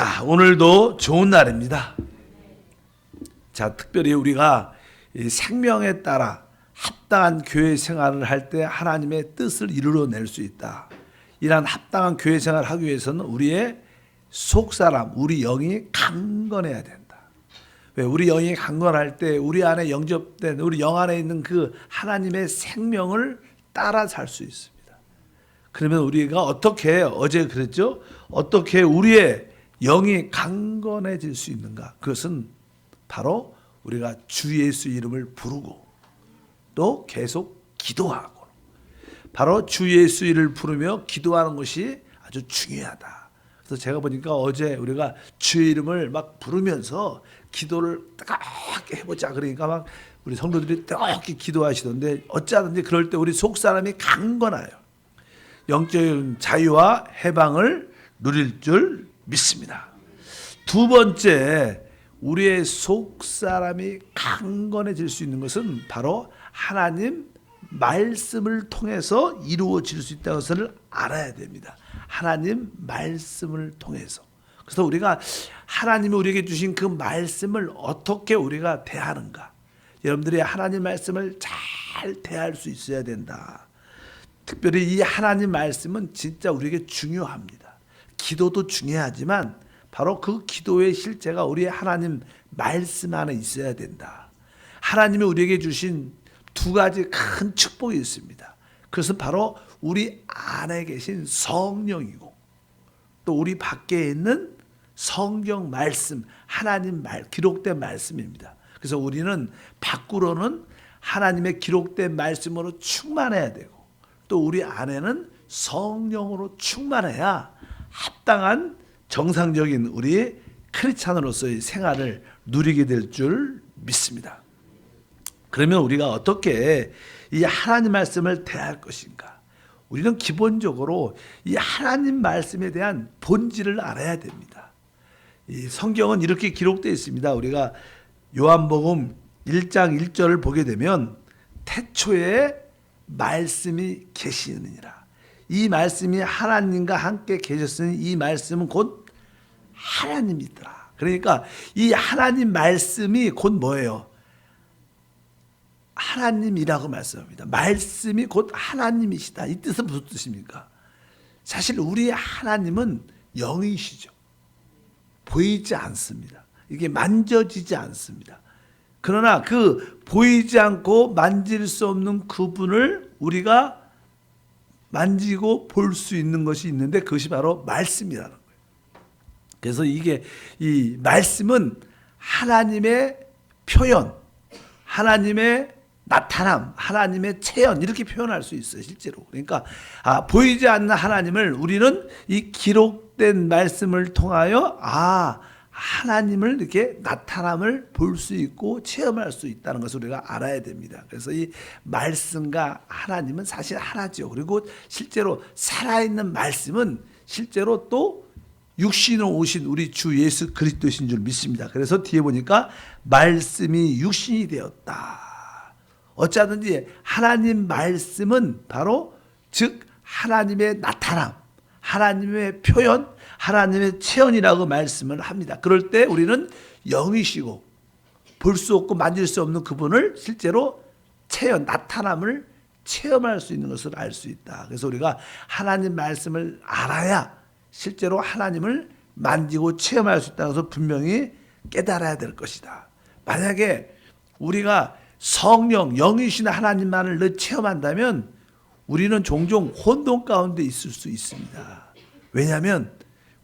자, 오늘도 좋은 날입니다. 자, 특별히 우리가 이 생명에 따라 합당한 교회 생활을 할 때 하나님의 뜻을 이루어낼 수 있다. 이러한 합당한 교회 생활을 하기 위해서는 우리의 속사람, 우리 영이 강건해야 된다. 왜? 우리 영이 강건할 때 우리 안에 영접된, 우리 영 안에 있는 그 하나님의 생명을 따라 살 수 있습니다. 그러면 우리가 어떻게, 어제 그랬죠? 어떻게 우리의 영이 강건해질 수 있는가? 그것은 바로 우리가 주 예수 이름을 부르고 또 계속 기도하고, 바로 주 예수 이름을 부르며 기도하는 것이 아주 중요하다. 그래서 제가 보니까 어제 우리가 주의 이름을 막 부르면서 기도를 뜨겁게 해보자, 그러니까 막 우리 성도들이 뜨겁게 기도하시던데, 어찌하든지 그럴 때 우리 속 사람이 강건해요. 영적인 자유와 해방을 누릴 줄 믿습니다. 두 번째, 우리의 속 사람이 강건해질 수 있는 것은 바로 하나님 말씀을 통해서 이루어질 수 있다는 것을 알아야 됩니다. 하나님 말씀을 통해서. 그래서 우리가 하나님이 우리에게 주신 그 말씀을 어떻게 우리가 대하는가, 여러분들이 하나님 말씀을 잘 대할 수 있어야 된다. 특별히 이 하나님 말씀은 진짜 우리에게 중요합니다. 기도도 중요하지만 바로 그 기도의 실제가 우리의 하나님 말씀 안에 있어야 된다. 하나님이 우리에게 주신 두 가지 큰 축복이 있습니다. 그것은 바로 우리 안에 계신 성령이고 또 우리 밖에 있는 성경 말씀, 하나님 말, 기록된 말씀입니다. 그래서 우리는 밖으로는 하나님의 기록된 말씀으로 충만해야 되고 또 우리 안에는 성령으로 충만해야 합당한 정상적인 우리 크리스찬으로서의 생활을 누리게 될 줄 믿습니다. 그러면 우리가 어떻게 이 하나님 말씀을 대할 것인가? 우리는 기본적으로 이 하나님 말씀에 대한 본질을 알아야 됩니다. 이 성경은 이렇게 기록되어 있습니다. 우리가 요한복음 1장 1절을 보게 되면 태초에 말씀이 계시느니라. 이 말씀이 하나님과 함께 계셨으니 이 말씀은 곧 하나님이더라. 그러니까 이 하나님 말씀이 곧 뭐예요? 하나님이라고 말씀합니다. 말씀이 곧 하나님이시다. 이 뜻은 무슨 뜻입니까? 사실 우리의 하나님은 영이시죠. 보이지 않습니다. 이게 만져지지 않습니다. 그러나 그 보이지 않고 만질 수 없는 그분을 우리가 만지고 볼 수 있는 것이 있는데 그것이 바로 말씀이라는 거예요. 그래서 이게 이 말씀은 하나님의 표현, 하나님의 나타남, 하나님의 체현, 이렇게 표현할 수 있어요, 실제로. 그러니까 보이지 않는 하나님을 우리는 이 기록된 말씀을 통하여 하나님을 이렇게 나타남을 볼 수 있고 체험할 수 있다는 것을 우리가 알아야 됩니다. 그래서 이 말씀과 하나님은 사실 하나죠. 그리고 실제로 살아있는 말씀은 실제로 또 육신으로 오신 우리 주 예수 그리스도신 줄 믿습니다. 그래서 뒤에 보니까 말씀이 육신이 되었다. 어찌하든지 하나님 말씀은 바로 즉 하나님의 나타남, 하나님의 표현, 하나님의 체현이라고 말씀을 합니다. 그럴 때 우리는 영이시고 볼 수 없고 만질 수 없는 그분을 실제로 체현, 나타남을 체험할 수 있는 것을 알 수 있다. 그래서 우리가 하나님 말씀을 알아야 실제로 하나님을 만지고 체험할 수 있다는 것을 분명히 깨달아야 될 것이다. 만약에 우리가 성령, 영이신 하나님만을 늘 체험한다면 우리는 종종 혼돈 가운데 있을 수 있습니다. 왜냐하면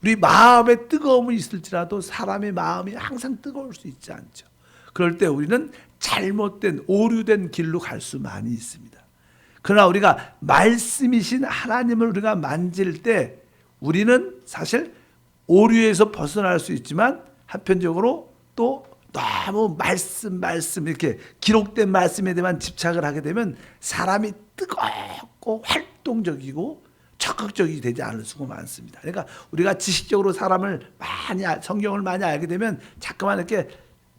우리 마음에 뜨거움이 있을지라도 사람의 마음이 항상 뜨거울 수 있지 않죠. 그럴 때 우리는 잘못된 오류된 길로 갈 수 많이 있습니다. 그러나 우리가 말씀이신 하나님을 우리가 만질 때 우리는 사실 오류에서 벗어날 수 있지만 한편적으로 또 너무 말씀 이렇게 기록된 말씀에 대한 집착을 하게 되면 사람이 뜨겁고 활동적이고 적극적이 되지 않을 수가 많습니다. 그러니까 우리가 지식적으로 사람을 성경을 많이 알게 되면 자꾸만 이렇게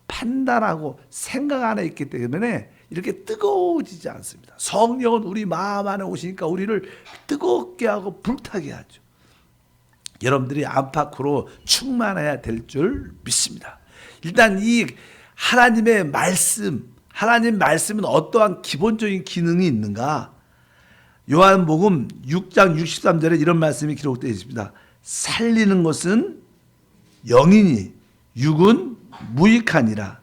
판단하고 생각 안에 있기 때문에 이렇게 뜨거워지지 않습니다. 성령은 우리 마음 안에 오시니까 우리를 뜨겁게 하고 불타게 하죠. 여러분들이 안팎으로 충만해야 될 줄 믿습니다. 일단 이 하나님의 말씀, 하나님 말씀은 어떠한 기본적인 기능이 있는가? 요한복음 6장 63절에 이런 말씀이 기록되어 있습니다. 살리는 것은 영이니 육은 무익하니라.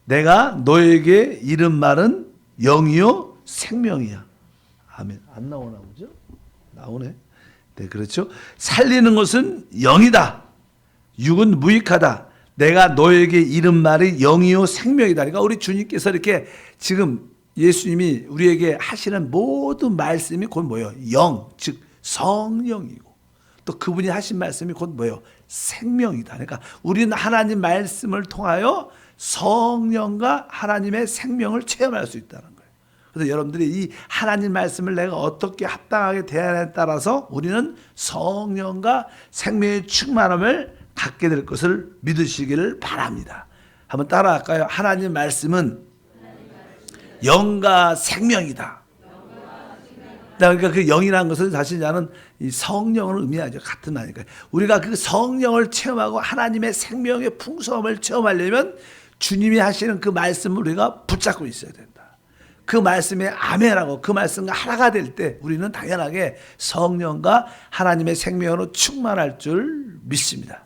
내가 너에게 이른 말은 영이요 생명이야. 아멘. 안 나오나 보죠? 나오네. 네, 그렇죠. 살리는 것은 영이다. 육은 무익하다. 내가 너에게 이른 말이 영이요 생명이다. 그러니까 우리 주님께서 이렇게 지금 예수님이 우리에게 하시는 모든 말씀이 곧 뭐예요? 영, 즉 성령이고, 또 그분이 하신 말씀이 곧 뭐예요? 생명이다. 그러니까 우리는 하나님 말씀을 통하여 성령과 하나님의 생명을 체험할 수 있다는 거예요. 그래서 여러분들이 이 하나님 말씀을 내가 어떻게 합당하게 대하냐에 따라서 우리는 성령과 생명의 충만함을 갖게 될 것을 믿으시기를 바랍니다. 한번 따라할까요? 하나님 말씀은 영과 생명이다. 그러니까 그 영이라는 것은 사실 나는 이 성령을 의미하죠. 같은 말이니까. 우리가 그 성령을 체험하고 하나님의 생명의 풍성함을 체험하려면 주님이 하시는 그 말씀을 우리가 붙잡고 있어야 된다. 그 말씀에 아멘하고 그 말씀과 하나가 될 때 우리는 당연하게 성령과 하나님의 생명으로 충만할 줄 믿습니다.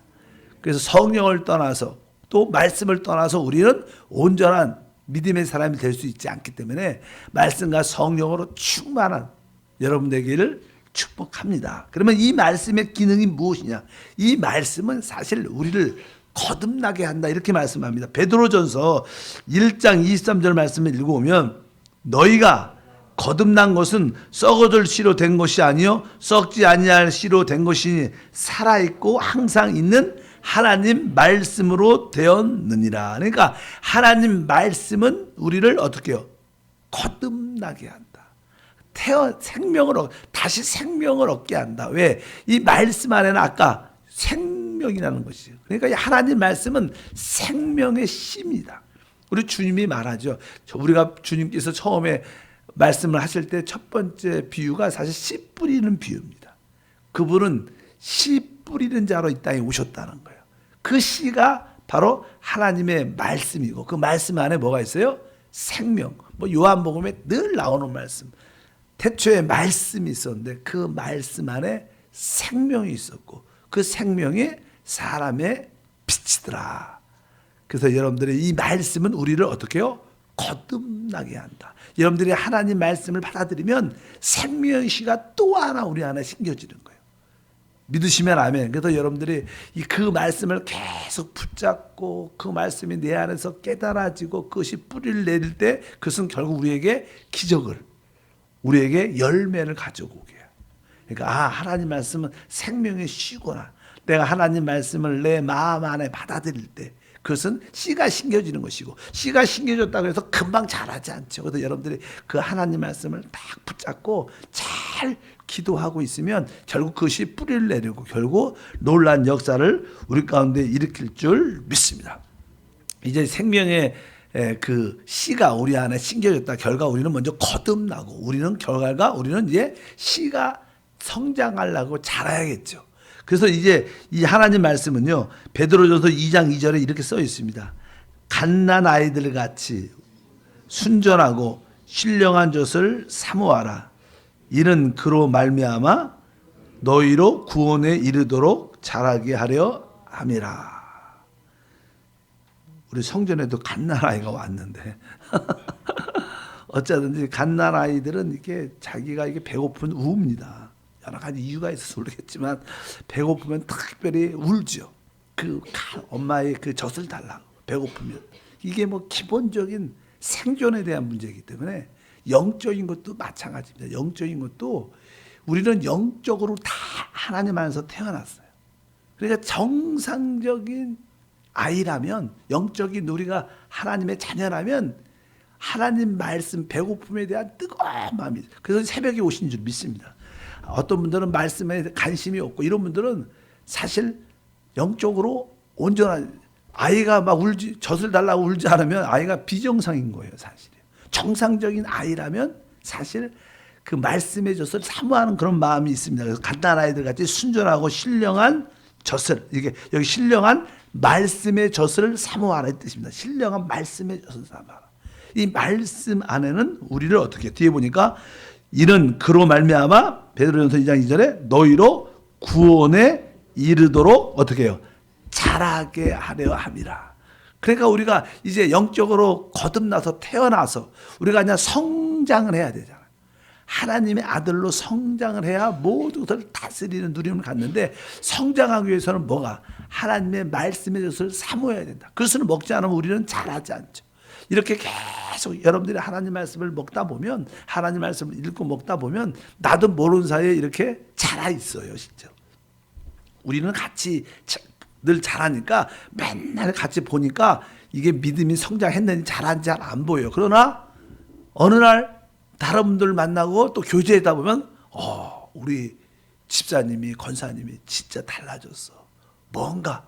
그래서 성령을 떠나서 또 말씀을 떠나서 우리는 온전한 믿음의 사람이 될 수 있지 않기 때문에 말씀과 성령으로 충만한 여러분 되기를 축복합니다. 그러면 이 말씀의 기능이 무엇이냐? 이 말씀은 사실 우리를 거듭나게 한다 이렇게 말씀합니다. 베드로전서 1장 23절 말씀을 읽어보면 너희가 거듭난 것은 썩어질 씨로 된 것이 아니요 썩지 아니할 씨로 된 것이니 살아있고 항상 있는 하나님 말씀으로 되었느니라. 그러니까 하나님 말씀은 우리를 어떻게 해요? 거듭나게 한다. 다시 생명을 얻게 한다. 왜? 이 말씀 안에는 아까 생명이라는 것이죠. 그러니까 이 하나님 말씀은 생명의 씨입니다. 우리 주님이 말하죠. 우리가 주님께서 처음에 말씀을 하실 때 첫 번째 비유가 사실 씨 뿌리는 비유입니다. 그분은 씨 뿌리는 자로 이 땅에 오셨다는 거예요. 그 씨가 바로 하나님의 말씀이고 그 말씀 안에 뭐가 있어요? 생명. 요한복음에 늘 나오는 말씀. 태초에 말씀이 있었는데 그 말씀 안에 생명이 있었고 그 생명이 사람의 빛이더라. 그래서 여러분들의 이 말씀은 우리를 어떻게 해요? 거듭나게 한다. 여러분들이 하나님 말씀을 받아들이면 생명의 씨가 또 하나 우리 안에 심겨지는 거예요. 믿으시면 아멘. 그래서 여러분들이 그 말씀을 계속 붙잡고 그 말씀이 내 안에서 깨달아지고 그것이 뿌리를 내릴 때 그것은 결국 우리에게 기적을, 우리에게 열매를 가져오게 해요. 그러니까 하나님 말씀은 생명의 씨구나. 내가 하나님 말씀을 내 마음 안에 받아들일 때 그것은 씨가 심겨지는 것이고 씨가 심겨졌다고 해서 금방 자라지 않죠. 그래서 여러분들이 그 하나님 말씀을 딱 붙잡고 잘 기도하고 있으면 결국 그것이 뿌리를 내리고 결국 놀라운 역사를 우리 가운데 일으킬 줄 믿습니다. 이제 생명의 그 씨가 우리 안에 심겨졌다. 결과 우리는 먼저 거듭나고 우리는 이제 씨가 성장하려고 자라야겠죠. 그래서 이제 이 하나님 말씀은요. 베드로전서 2장 2절에 이렇게 써 있습니다. 갓난 아이들 같이 순전하고 신령한 젖을 사모하라. 이는 그로 말미암아 너희로 구원에 이르도록 자라게 하려 함이라. 우리 성전에도 갓난아이가 왔는데 어쩌든지 갓난아이들은 이렇게 자기가 이게 배고픈 우웁니다. 여러 가지 이유가 있어서 울겠지만 배고프면 특별히 울죠. 그 엄마의 그 젖을 달라고 배고프면. 이게 기본적인 생존에 대한 문제이기 때문에 영적인 것도 마찬가지입니다. 영적인 것도 우리는 영적으로 다 하나님 안에서 태어났어요. 그러니까 정상적인 아이라면 영적인 우리가 하나님의 자녀라면 하나님 말씀 배고픔에 대한 뜨거운 마음이 그래서 새벽에 오신 줄 믿습니다. 어떤 분들은 말씀에 관심이 없고 이런 분들은 사실 영적으로 온전한 아이가 막 젖을 달라고 울지 않으면 아이가 비정상인 거예요. 사실 정상적인 아이라면 사실 그 말씀의 젖을 사모하는 그런 마음이 있습니다. 그래서 갓난 아이들 같이 순전하고 신령한 젖을, 이게 여기 신령한 말씀의 젖을 사모하라 이 뜻입니다. 신령한 말씀의 젖을 사모하라. 이 말씀 안에는 우리를 어떻게, 뒤에 보니까 이는 그로 말미암아 베드로전서 2장 2절에 너희로 구원에 이르도록 어떻게 해요? 자라게 하려 함이라. 그러니까 우리가 이제 영적으로 거듭나서 태어나서 우리가 그냥 성장을 해야 되잖아. 하나님의 아들로 성장을 해야 모든 것을 다스리는 누림을 갖는데, 성장하기 위해서는 뭐가? 하나님의 말씀의 젖을 사모해야 된다. 그것을 먹지 않으면 우리는 자라지 않죠. 이렇게 계속 여러분들이 하나님 말씀을 먹다 보면, 하나님 말씀을 읽고 먹다 보면 나도 모르는 사이에 이렇게 자라 있어요. 진짜 우리는 같이 늘 자라니까 맨날 같이 보니까 이게 믿음이 성장했는지 자란지 잘 안 보여요. 그러나 어느 날 다른 분들 만나고 또 교제하다 보면 우리 집사님이, 권사님이 진짜 달라졌어. 뭔가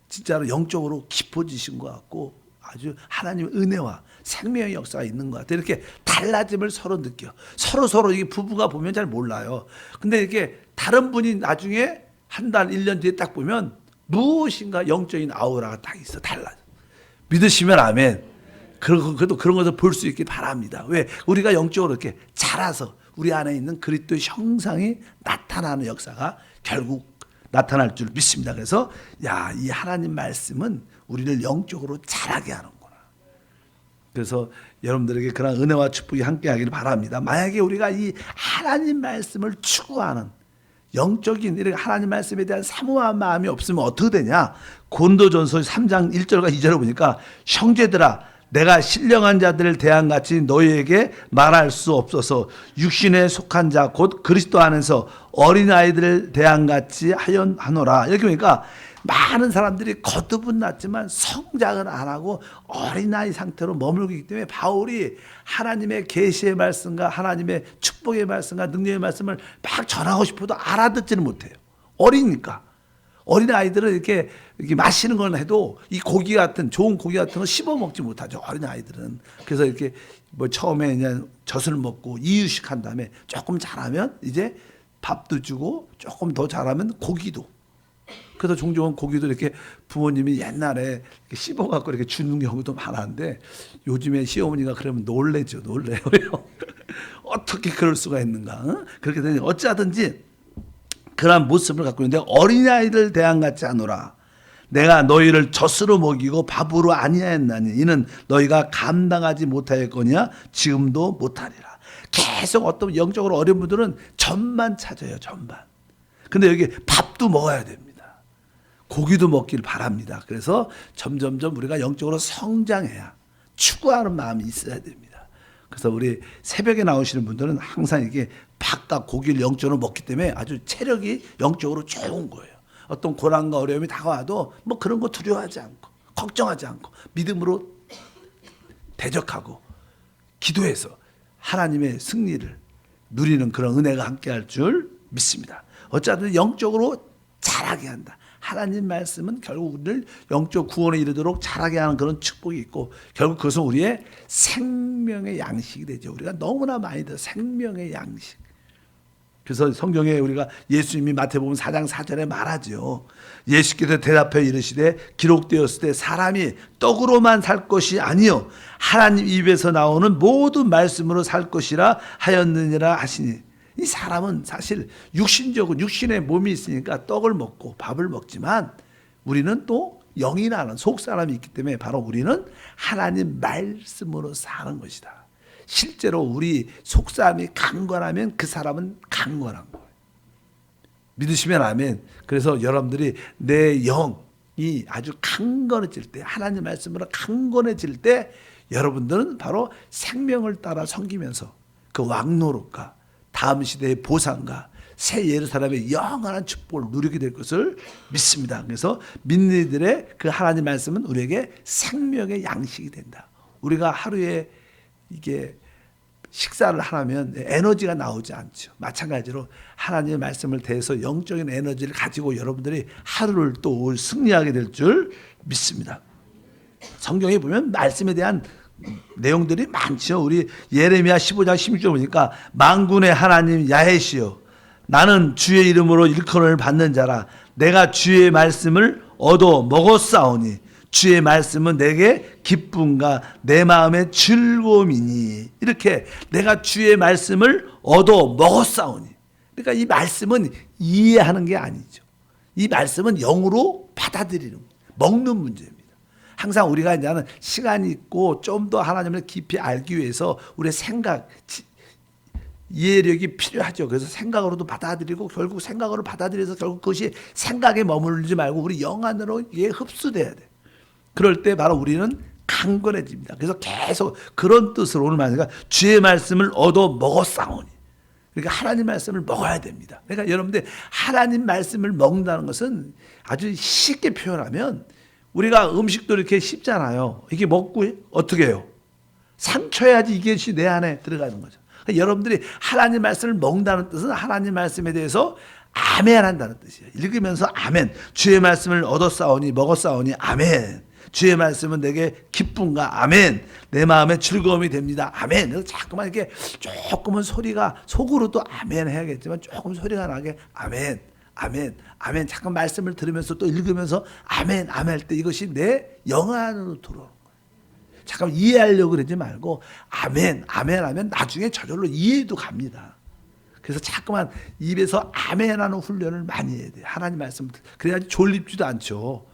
진짜로 영적으로 깊어지신 것 같고 아주 하나님의 은혜와 생명의 역사가 있는 것 같아요. 이렇게 달라짐을 서로 느껴. 서로 이게 부부가 보면 잘 몰라요. 근데 이렇게 다른 분이 나중에 한 달, 1년 뒤에 딱 보면 무엇인가 영적인 아우라가 딱 있어. 달라져. 믿으시면 아멘. 그래도 그런 것을 볼 수 있길 바랍니다. 왜? 우리가 영적으로 이렇게 자라서 우리 안에 있는 그리스도의 형상이 나타나는 역사가 결국 나타날 줄 믿습니다. 그래서 이 하나님 말씀은 우리를 영적으로 자라게 하는구나. 그래서 여러분들에게 그런 은혜와 축복이 함께 하기를 바랍니다. 만약에 우리가 이 하나님 말씀을 추구하는 영적인 이렇게 하나님 말씀에 대한 사모한 마음이 없으면 어떻게 되냐? 고린도전서 3장 1절과 2절을 보니까 형제들아 내가 신령한 자들을 대함같이 너희에게 말할 수 없어서 육신에 속한 자 곧 그리스도 안에서 어린아이들을 대함같이 하노라. 이렇게 보니까 많은 사람들이 겉으로는 났지만 성장을 안 하고 어린아이 상태로 머물고 있기 때문에 바울이 하나님의 계시의 말씀과 하나님의 축복의 말씀과 능력의 말씀을 막 전하고 싶어도 알아듣지는 못해요. 어리니까. 어린아이들은 이렇게 마시는 건 해도 이 고기 같은, 좋은 고기 같은 거 씹어 먹지 못하죠. 어린아이들은. 그래서 이렇게 처음에 그냥 젖을 먹고 이유식 한 다음에 조금 자라면 이제 밥도 주고 조금 더 자라면 고기도. 그래서 종종 고기도 이렇게 부모님이 옛날에 이렇게 씹어갖고 이렇게 주는 경우도 많았는데 요즘에 시어머니가 그러면 놀래죠. 놀래요. 어떻게 그럴 수가 있는가. 그렇게 되니 어찌하든지 그런 모습을 갖고 있는데 어린아이들 대함같이 하노라. 내가 너희를 젖으로 먹이고 밥으로 아니하였나니 이는 너희가 감당하지 못하였거니와 지금도 못하리라. 계속 어떤 영적으로 어린 분들은 젖만 찾아요. 젖만. 근데 여기 밥도 먹어야 됩니다. 고기도 먹길 바랍니다. 그래서 점점점 우리가 영적으로 성장해야 추구하는 마음이 있어야 됩니다. 그래서 우리 새벽에 나오시는 분들은 항상 이게 밥과 고기를 영적으로 먹기 때문에 아주 체력이 영적으로 좋은 거예요. 어떤 고난과 어려움이 다가와도 뭐 그런 거 두려워하지 않고 걱정하지 않고 믿음으로 대적하고 기도해서 하나님의 승리를 누리는 그런 은혜가 함께할 줄 믿습니다. 어쨌든 영적으로 자라게 한다. 하나님 말씀은 결국 우리를 영적 구원에 이르도록 자라게 하는 그런 축복이 있고 결국 그것은 우리의 생명의 양식이 되죠. 우리가 너무나 많이 들어 생명의 양식. 그래서 성경에 우리가 예수님이 마태복음 4장 4절에 말하죠. 예수께서 대답하여 이르시되 기록되었을 때 사람이 떡으로만 살 것이 아니요 하나님 입에서 나오는 모든 말씀으로 살 것이라 하였느니라 하시니 이 사람은 사실 육신적인 육신의 몸이 있으니까 떡을 먹고 밥을 먹지만 우리는 또 영이 나는 속사람이 있기 때문에 바로 우리는 하나님 말씀으로 사는 것이다. 실제로 우리 속사람이 강건하면 그 사람은 강건한 거예요. 믿으시면 아멘. 그래서 여러분들이 내 영이 아주 강건해질 때 하나님 말씀으로 강건해질 때 여러분들은 바로 생명을 따라 섬기면서 그 왕노릇과 다음 시대의 보상과 새 예루살렘의 영원한 축복을 누리게 될 것을 믿습니다. 그래서 믿는 이들의 그 하나님 말씀은 우리에게 생명의 양식이 된다. 우리가 하루에 이게 식사를 하면 에너지가 나오지 않죠. 마찬가지로 하나님의 말씀을 대해서 영적인 에너지를 가지고 여러분들이 하루를 또 승리하게 될 줄 믿습니다. 성경에 보면 말씀에 대한 내용들이 많죠. 우리 예레미야 15장 16절 보니까 만군의 하나님 야훼시여 나는 주의 이름으로 일컬음을 받는 자라. 내가 주의 말씀을 얻어 먹었사오니 주의 말씀은 내게 기쁨과 내 마음의 즐거움이니. 이렇게 내가 주의 말씀을 얻어 먹었사오니. 그러니까 이 말씀은 이해하는 게 아니죠. 이 말씀은 영으로 받아들이는, 먹는 문제입니다. 항상 우리가 이제는 시간이 있고 좀 더 하나님을 깊이 알기 위해서 우리의 생각, 이해력이 필요하죠. 그래서 생각으로도 받아들이고 결국 생각으로 받아들여서 결국 그것이 생각에 머물지 말고 우리 영 안으로 이게 흡수돼야 돼. 그럴 때 바로 우리는 강건해집니다. 그래서 계속 그런 뜻으로 오늘 말씀가 주의 말씀을 얻어 먹었사오니. 그러니까 하나님 말씀을 먹어야 됩니다. 그러니까 여러분들 하나님 말씀을 먹는다는 것은 아주 쉽게 표현하면 우리가 음식도 이렇게 씹잖아요. 이게 먹고 어떻게 해요? 상처해야지 이것이 내 안에 들어가는 거죠. 그러니까 여러분들이 하나님 말씀을 먹는다는 뜻은 하나님 말씀에 대해서 아멘 한다는 뜻이에요. 읽으면서 아멘. 주의 말씀을 얻었사오니 먹었사오니 아멘. 주의 말씀은 내게 기쁨과 아멘. 내 마음의 즐거움이 됩니다. 아멘. 그래서 자꾸만 이렇게 조금은 소리가 속으로도 아멘 해야겠지만 조금 소리가 나게 아멘. 아멘. 아멘. 잠깐 말씀을 들으면서 또 읽으면서 아멘. 아멘 할 때 이것이 내 영 안으로 들어오는 거예요. 잠깐 이해하려고 그러지 말고 아멘. 아멘 하면 나중에 저절로 이해도 갑니다. 그래서 자꾸만 입에서 아멘 하는 훈련을 많이 해야 돼요. 하나님 말씀. 그래야지 졸립지도 않죠.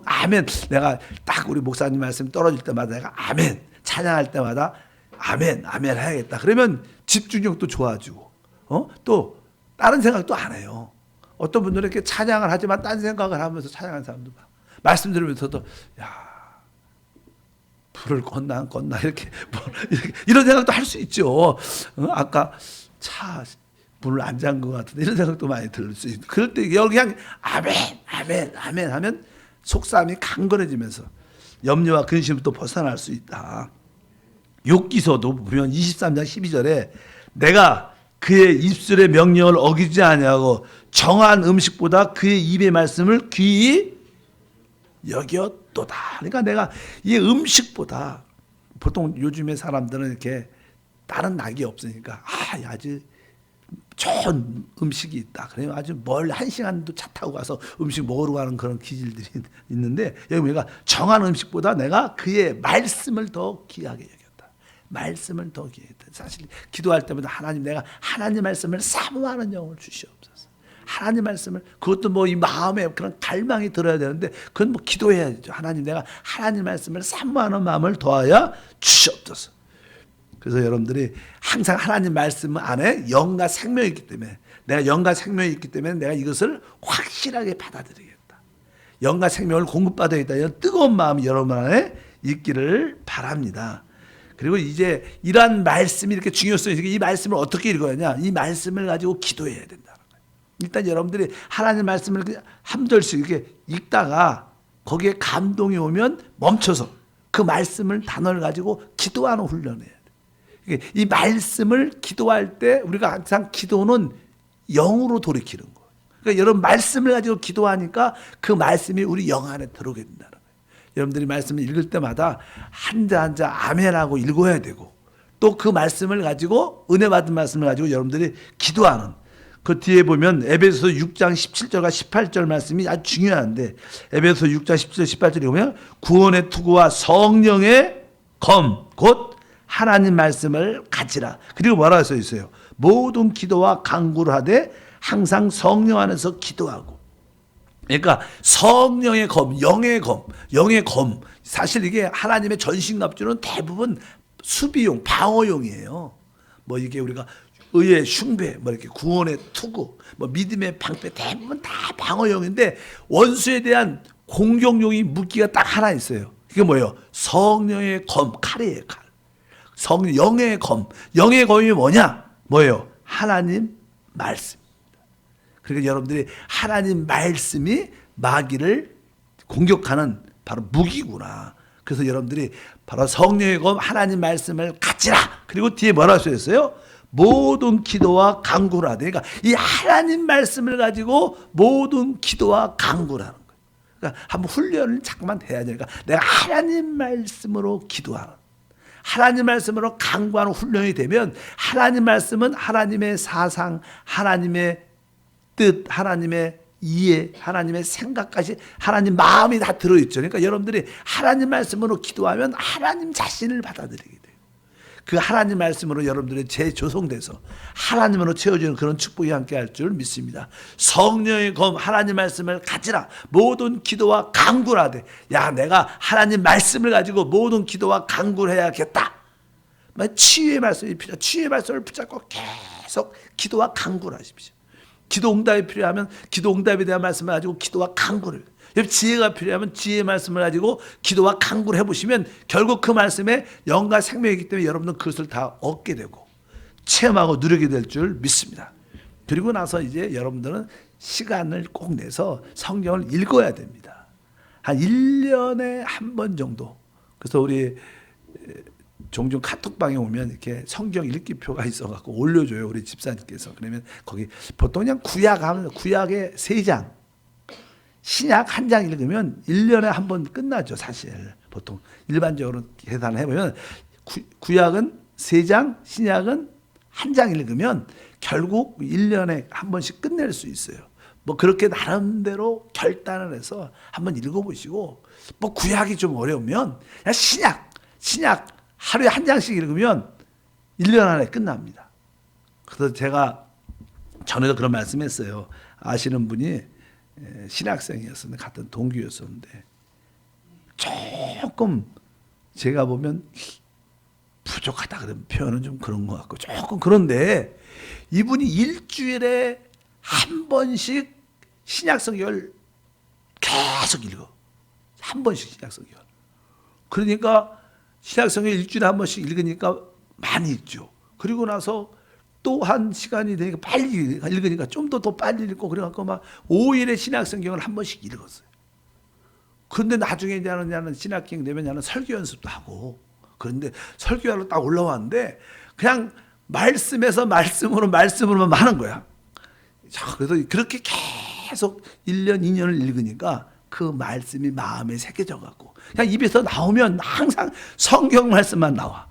아멘. 내가 딱 우리 목사님 말씀 떨어질 때마다 내가 아멘. 찬양할 때마다 아멘. 아멘 해야겠다. 그러면 집중력도 좋아지고 또 다른 생각도 안 해요. 어떤 분들은 이렇게 찬양을 하지만 딴 생각을 하면서 찬양하는 사람도 봐. 말씀 들으면서도 야 불을 껐나 안 껐나 이렇게 이런 생각도 할 수 있죠. 아까 차 문을 안 잠근 것 같은데 이런 생각도 많이 들 수 있고 그럴 때 여기 그냥 아멘 아멘 아멘 하면 속사함이 강건해지면서 염려와 근심부터 벗어날 수 있다. 욥기서도 보면 23장 12절에 내가 그의 입술의 명령을 어기지 아니하고 정한 음식보다 그의 입의 말씀을 귀히 여겼도다. 그러니까 내가 이 음식보다 보통 요즘에 사람들은 이렇게 다른 낙이 없으니까 아주 좋은 음식이 있다. 그러면 아주 멀리 1시간도 차 타고 가서 음식 먹으러 가는 그런 기질들이 있는데 여기 우리가 정한 음식보다 내가 그의 말씀을 더 귀하게 여겼다. 말씀을 더 귀하게. 사실 기도할 때마다 하나님 내가 하나님 말씀을 사모하는 영을 주시옵소서. 하나님 말씀을 그것도 뭐 이 마음에 그런 갈망이 들어야 되는데 그건 뭐 기도해야죠. 하나님 내가 하나님 말씀을 사모하는 마음을 더하여 주시옵소서. 그래서 여러분들이 항상 하나님 말씀 안에 영과 생명이 있기 때문에 내가 영과 생명이 있기 때문에 내가 이것을 확실하게 받아들이겠다. 영과 생명을 공급받아야겠다. 이런 뜨거운 마음이 여러분 안에 있기를 바랍니다. 그리고 이제 이러한 말씀이 이렇게 중요성이 있으니까 이 말씀을 어떻게 읽어야 하냐. 이 말씀을 가지고 기도해야 된다는 거예요. 일단 여러분들이 하나님 말씀을 한 절씩 이렇게 읽다가 거기에 감동이 오면 멈춰서 그 말씀을 단어를 가지고 기도하는 훈련을 해야 돼요. 이 말씀을 기도할 때 우리가 항상 기도는 영으로 돌이키는 거예요. 그러니까 여러분 말씀을 가지고 기도하니까 그 말씀이 우리 영 안에 들어오게 된다는 거예요. 여러분들이 말씀을 읽을 때마다 한자 한자 아멘하고 읽어야 되고 또 그 말씀을 가지고 은혜 받은 말씀을 가지고 여러분들이 기도하는 그 뒤에 보면 에베소서 6장 17절과 18절 말씀이 아주 중요한데 에베소서 6장 17절 18절에 보면 구원의 투구와 성령의 검 곧 하나님 말씀을 가지라. 그리고 뭐라고 써 있어요? 모든 기도와 간구를 하되 항상 성령 안에서 기도하고. 그러니까 성령의 검, 영의 검, 영의 검. 사실 이게 하나님의 전신갑주는 대부분 수비용, 방어용이에요. 뭐 이게 우리가 의의 흉배, 뭐 이렇게 구원의 투구, 뭐 믿음의 방패 대부분 다 방어용인데 원수에 대한 공격용이 무기가 딱 하나 있어요. 그게 뭐예요? 성령의 검, 칼이에요, 칼. 영의 검. 영의 검이 뭐냐? 뭐예요? 하나님 말씀입니다. 그러니까 여러분들이 하나님 말씀이 마귀를 공격하는 바로 무기구나. 그래서 여러분들이 바로 성령의 검 하나님 말씀을 가지라. 그리고 뒤에 뭐라고 써있어요? 모든 기도와 간구를 하되. 그러니까 이 하나님 말씀을 가지고 모든 기도와 간구를 하는 거예요. 그러니까 한번 훈련을 자꾸만 해야 되니까 내가 하나님 말씀으로 기도하는, 하나님 말씀으로 간구하는 훈련이 되면 하나님 말씀은 하나님의 사상, 하나님의 뜻, 하나님의 이해, 하나님의 생각까지 하나님 마음이 다 들어있죠. 그러니까 여러분들이 하나님 말씀으로 기도하면 하나님 자신을 받아들이게 돼요. 그 하나님 말씀으로 여러분들이 재조성돼서 하나님으로 채워지는 그런 축복이 함께 할 줄 믿습니다. 성령의 검 하나님 말씀을 가지라. 모든 기도와 간구를 하되, 야, 내가 하나님 말씀을 가지고 모든 기도와 간구를 해야겠다. 치유의 말씀이 필요해. 치유의 말씀을 붙잡고 계속 기도와 간구를 하십시오. 기도 응답이 필요하면 기도 응답에 대한 말씀을 가지고 기도와 간구를, 지혜가 필요하면 지혜의 말씀을 가지고 기도와 간구를 해보시면 결국 그 말씀에 영과 생명이기 때문에 여러분은 그것을 다 얻게 되고 체험하고 누리게 될 줄 믿습니다. 그리고 나서 이제 여러분들은 시간을 꼭 내서 성경을 읽어야 됩니다. 한 1년에 한 번 정도. 그래서 우리 종종 카톡방에 오면 이렇게 성경 읽기표가 있어갖고 올려줘요, 우리 집사님께서. 그러면 거기 보통 그냥 구약하면 구약의 3장, 신약 1장 읽으면 1년에 한 번 끝나죠, 사실. 보통 일반적으로 계산을 해보면 구약은 3장, 신약은 1장 읽으면 결국 1년에 한 번씩 끝낼 수 있어요. 뭐 그렇게 나름대로 결단을 해서 한번 읽어보시고, 뭐 구약이 좀 어려우면 그냥 신약 하루에 1장씩 읽으면 1년 안에 끝납니다. 그래서 제가 전에도 그런 말씀했어요. 아시는 분이 신학생이었었는데, 같은 동기였었는데, 조금 제가 보면 부족하다 그러면 표현은 좀 그런 것 같고, 조금 그런데 이분이 일주일에 한 번씩 신약성경을 계속 읽어. 한 번씩 신약성경. 그러니까 신약성경 일주일에 한 번씩 읽으니까 많이 읽죠. 그리고 나서 또 한 시간이 되니까 빨리 읽으니까 좀 더 빨리 읽고, 그래갖고 막 5일에 신약성경을 한 번씩 읽었어요. 그런데 나중에 나는 신학기행 되면 나는 설교 연습도 하고, 그런데 설교하러 딱 올라왔는데 그냥 말씀으로만 하는 거야. 그래서 그렇게 계속 1년, 2년을 읽으니까 그 말씀이 마음에 새겨져 갖고 그냥 입에서 나오면 항상 성경 말씀만 나와.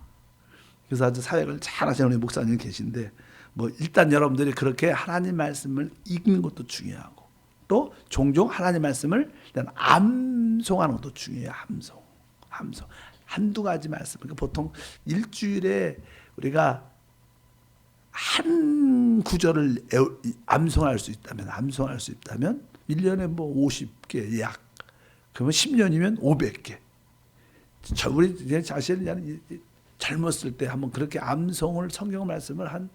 그래서 아주 사역을 잘 하시는 우리 목사님 계신데, 뭐 일단 여러분들이 그렇게 하나님 말씀을 읽는 것도 중요하고, 또 종종 하나님 말씀을 암송하는 것도 중요해요. 암송. 한두 가지 말씀. 그러니까 보통 일주일에 우리가 한 구절을 암송할 수 있다면 1년에 뭐 50개 약. 그러면 10년이면 500개. 우리 자신을 젊었을 때 한번 그렇게 암송을, 성경 말씀을 한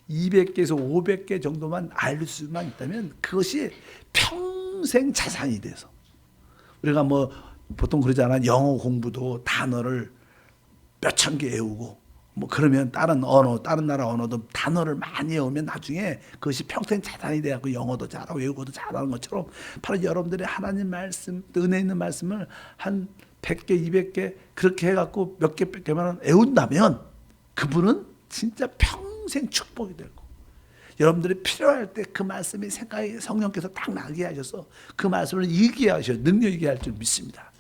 200개에서 500개 정도만 알 수만 있다면 그것이 평생 자산이 돼서, 우리가 뭐 보통 그러잖아. 영어 공부도 단어를 몇천 개 외우고, 뭐 그러면 다른 나라 언어도 단어를 많이 외우면 나중에 그것이 평생 자산이 돼갖고 영어도 잘하고 외국어도 잘하는 것처럼, 바로 여러분들의 하나님 말씀, 은혜 있는 말씀을 한 100개, 200개 그렇게 해갖고 몇 개만 외운다면 그분은 진짜 평생 축복이 되고, 여러분들이 필요할 때 그 말씀이 생각이 성령께서 딱 나게 하셔서 그 말씀을 이기게 하셔, 능력 있게 할 줄 믿습니다.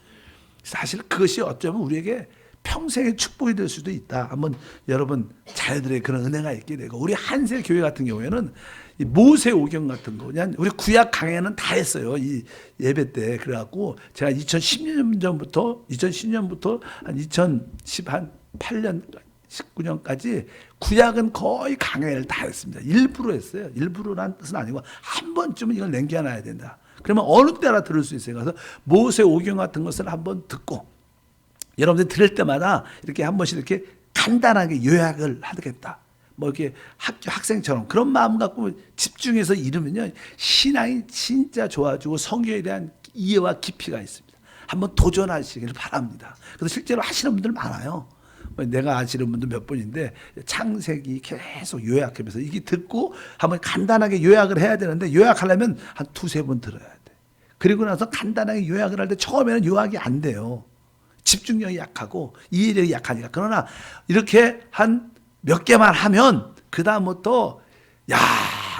사실 그것이 어쩌면 우리에게 평생의 축복이 될 수도 있다. 한번 여러분 자녀들의 그런 은혜가 있게 되고, 우리 한세 교회 같은 경우에는 이 모세 오경 같은 거 그냥 우리 구약 강해는 다 했어요. 이 예배 때. 그래갖고 제가 2010년부터 한 2018년 19년까지 구약은 거의 강해를 다 했습니다. 일부러 했어요. 일부러란 뜻은 아니고 한 번쯤은 이걸 남겨놔야 된다. 그러면 어느 때나 들을 수 있어요. 그래서 모세 오경 같은 것을 한번 듣고, 여러분들 들을 때마다 이렇게 한 번씩 이렇게 간단하게 요약을 하겠다. 뭐 이렇게 학생처럼 그런 마음 갖고 집중해서 읽으면요, 신앙이 진짜 좋아지고 성경에 대한 이해와 깊이가 있습니다. 한번 도전하시길 바랍니다. 그래서 실제로 하시는 분들 많아요. 내가 아시는 분도 몇 분인데 창세기 계속 요약하면서 이게 듣고 한번 간단하게 요약을 해야 되는데, 요약하려면 한 2-3번 들어야 돼. 그리고 나서 간단하게 요약을 할 때 처음에는 요약이 안 돼요. 집중력이 약하고 이해력이 약하니까. 그러나 이렇게 한 몇 개만 하면 그 다음부터, 야,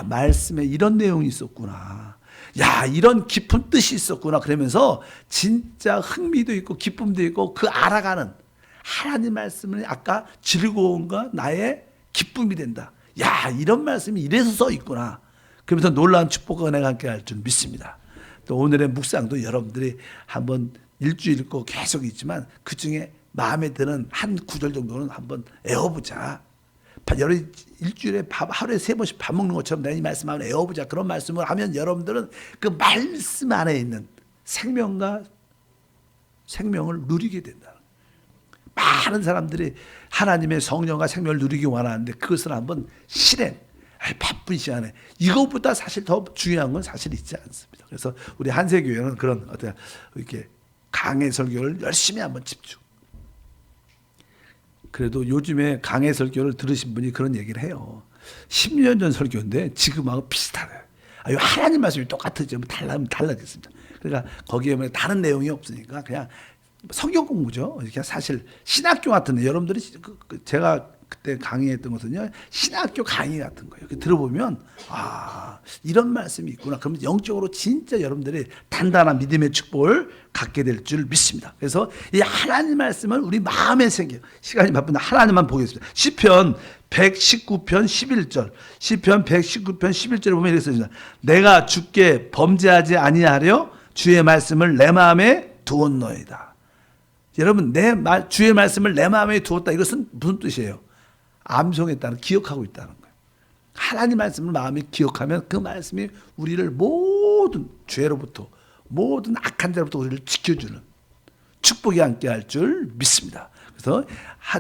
말씀에 이런 내용이 있었구나, 야, 이런 깊은 뜻이 있었구나, 그러면서 진짜 흥미도 있고 기쁨도 있고 그 알아가는 하나님 말씀은 아까 즐거움과 나의 기쁨이 된다. 야, 이런 말씀이 이래서 써 있구나. 그러면서 놀라운 축복과 은혜가 함께 할 줄 믿습니다. 또 오늘의 묵상도 여러분들이 한번 일주일 읽고 계속 있지만 그 중에 마음에 드는 한 구절 정도는 한번 애워보자. 여러 일주일에 하루에 3번씩 밥 먹는 것처럼 내가 이 말씀 한번 애워보자. 그런 말씀을 하면 여러분들은 그 말씀 안에 있는 생명을 누리게 된다. 많은 사람들이 하나님의 성령과 생명을 누리기 원하는데 그것을 한번 바쁜 시간에 이것보다 사실 더 중요한 건 사실 있지 않습니다. 그래서 우리 한세교회는 그런 이렇게 강해 설교를 열심히 한번 집중. 그래도 요즘에 강해 설교를 들으신 분이 그런 얘기를 해요. 10년 전 설교인데 지금하고 비슷하대. 하나님 말씀이 똑같으지 뭐 달라졌습니다. 그러니까 거기에 뭐 다른 내용이 없으니까 그냥 성경 공부죠. 이렇게 사실 신학교 같은 데 여러분들이 제가 그때 강의했던 것은요 신학교 강의 같은 거예요. 들어보면 이런 말씀이 있구나. 그러면 영적으로 진짜 여러분들이 단단한 믿음의 축복을 갖게 될 줄 믿습니다. 그래서 이 하나님 말씀을 우리 마음에 새겨. 시간이 바쁜데 하나님만 보겠습니다. 시편 119편 11절. 시편 119편 11절에 보면 이렇게 써있습니다. 내가 주께 범죄하지 아니하려 주의 말씀을 내 마음에 두었노이다. 여러분 주의 말씀을 내 마음에 두었다. 이것은 무슨 뜻이에요? 암송했다는, 기억하고 있다는 거예요. 하나님 말씀을 마음에 기억하면 그 말씀이 우리를 모든 죄로부터, 모든 악한 자로부터 우리를 지켜주는 축복이 함께 할 줄 믿습니다. 그래서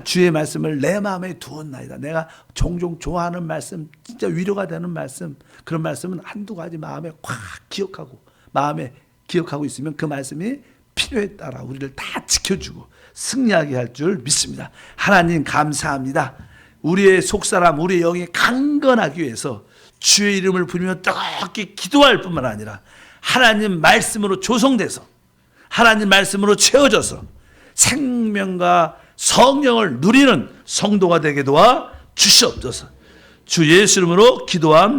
주의 말씀을 내 마음에 두었나이다. 내가 종종 좋아하는 말씀, 진짜 위로가 되는 말씀, 그런 말씀은 한두 가지 마음에 꽉 기억하고, 마음에 기억하고 있으면 그 말씀이 필요에 따라 우리를 다 지켜주고 승리하게 할 줄 믿습니다. 하나님 감사합니다. 우리의 속사람, 우리의 영이 강건하기 위해서 주의 이름을 부르며 뜨겁게 기도할 뿐만 아니라 하나님 말씀으로 조성돼서 하나님 말씀으로 채워져서 생명과 성령을 누리는 성도가 되게 도와 주시옵소서. 주 예수 이름으로 기도함